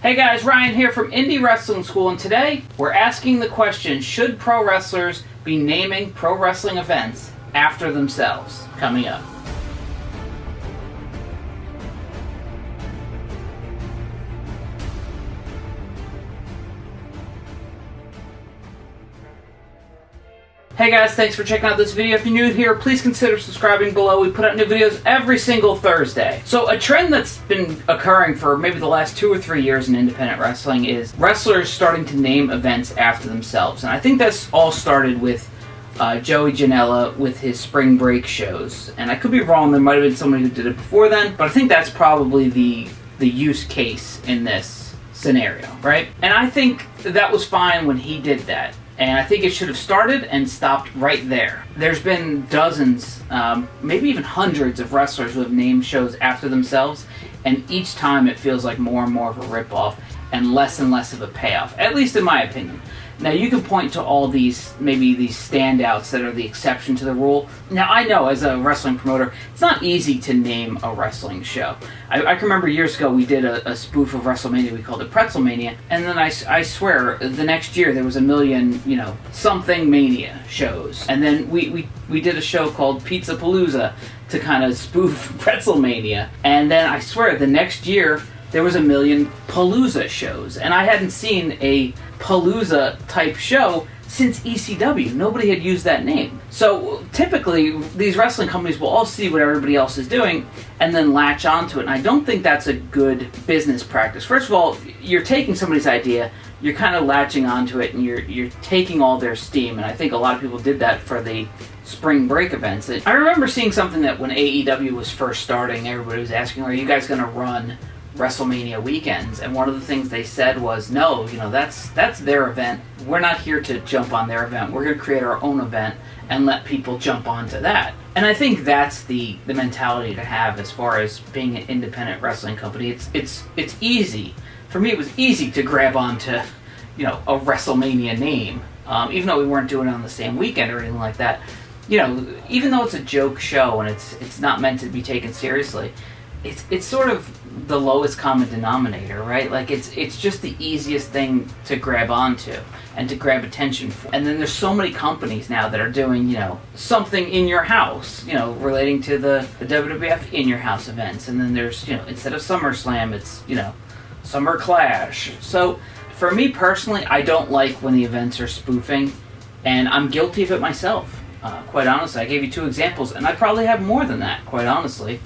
Hey guys, Ryan here from Indy Wrestling School, and today we're asking the question, should pro wrestlers be naming pro wrestling events after themselves? Coming up. Hey guys, thanks for checking out this video. If you're new here, please consider subscribing below. We put out new videos every single Thursday. So a trend that's been occurring for maybe the last 2 or 3 years in independent wrestling is wrestlers starting to name events after themselves. And I think that's all started with Joey Janela with his spring break shows. And I could be wrong, there might have been somebody who did it before then, but I think that's probably the use case in this scenario, right? And I think that was fine when he did that. And I think it should have started and stopped right there. There's been dozens, maybe even hundreds of wrestlers who have named shows after themselves, and each time it feels like more and more of a ripoff and less of a payoff, at least in my opinion. Now you can point to all these, maybe these standouts that are the exception to the rule. Now I know as a wrestling promoter, it's not easy to name a wrestling show. I can remember years ago we did a spoof of WrestleMania, we called it Pretzelmania, and then I swear the next year there was a million, something mania shows. And then we did a show called Pizza Palooza to kind of spoof Pretzelmania. And then I swear the next year there was a million Palooza shows. And I hadn't seen a Palooza type show since ECW. Nobody had used that name. So typically these wrestling companies will all see what everybody else is doing and then latch onto it. And I don't think that's a good business practice. First of all, you're taking somebody's idea, you're kind of latching onto it, and you're taking all their steam. And I think a lot of people did that for the spring break events. I remember seeing something that when AEW was first starting, everybody was asking, are you guys going to run WrestleMania weekends? And one of the things they said was, no, that's their event. We're not here to jump on their event. We're going to create our own event and let people jump onto that. And I think that's the mentality to have as far as being an independent wrestling company. It's easy. For me, it was easy to grab onto, a WrestleMania name, even though we weren't doing it on the same weekend or anything like that. Even though it's a joke show and it's not meant to be taken seriously, it's sort of the lowest common denominator, right? Like it's just the easiest thing to grab onto and to grab attention for. And then there's so many companies now that are doing, something in your house, relating to the WWF in your house events. And then there's, instead of SummerSlam, it's, Summer Clash. So for me personally, I don't like when the events are spoofing, and I'm guilty of it myself. Quite honestly, I gave you 2 examples, and I probably have more than that, quite honestly.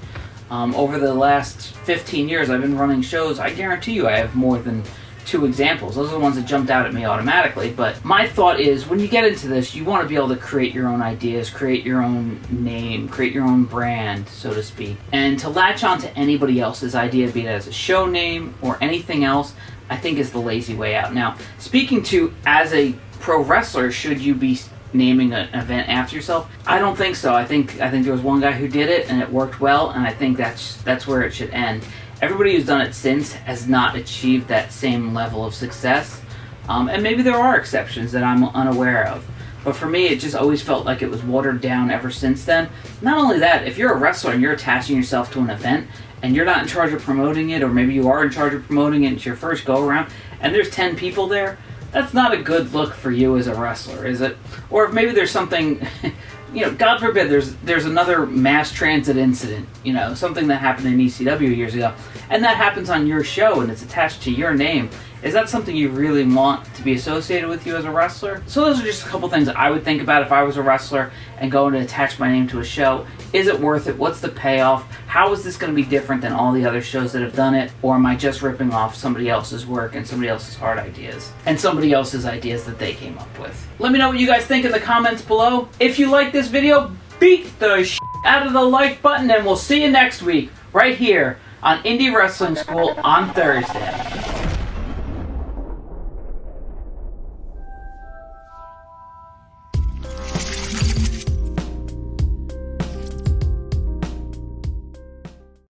Over the last 15 years I've been running shows, I guarantee you I have more than 2 examples. Those are the ones that jumped out at me automatically. But my thought is, when you get into this, you want to be able to create your own ideas, create your own name, create your own brand, so to speak. And to latch on to anybody else's idea, be it as a show name or anything else, I think is the lazy way out. Now, speaking to as a pro wrestler, should you be naming an event after yourself? I don't think so. I think there was one guy who did it and it worked well, and I think that's where it should end. Everybody who's done it since has not achieved that same level of success, and maybe there are exceptions that I'm unaware of. But for me, it just always felt like it was watered down ever since then. Not only that, if you're a wrestler and you're attaching yourself to an event and you're not in charge of promoting it, or maybe you are in charge of promoting it, it's your first go around, and there's 10 people there, that's not a good look for you as a wrestler, is it? Or if maybe there's something, God forbid, there's another mass transit incident, something that happened in ECW years ago, and that happens on your show and it's attached to your name. Is that something you really want to be associated with you as a wrestler? So those are just a couple things that I would think about if I was a wrestler and going to attach my name to a show. Is it worth it? What's the payoff? How is this going to be different than all the other shows that have done it? Or am I just ripping off somebody else's work and somebody else's hard ideas and somebody else's ideas that they came up with? Let me know what you guys think in the comments below. If you like this video, beat the shit out of the like button, and we'll see you next week right here on Indy Wrestling School on Thursday.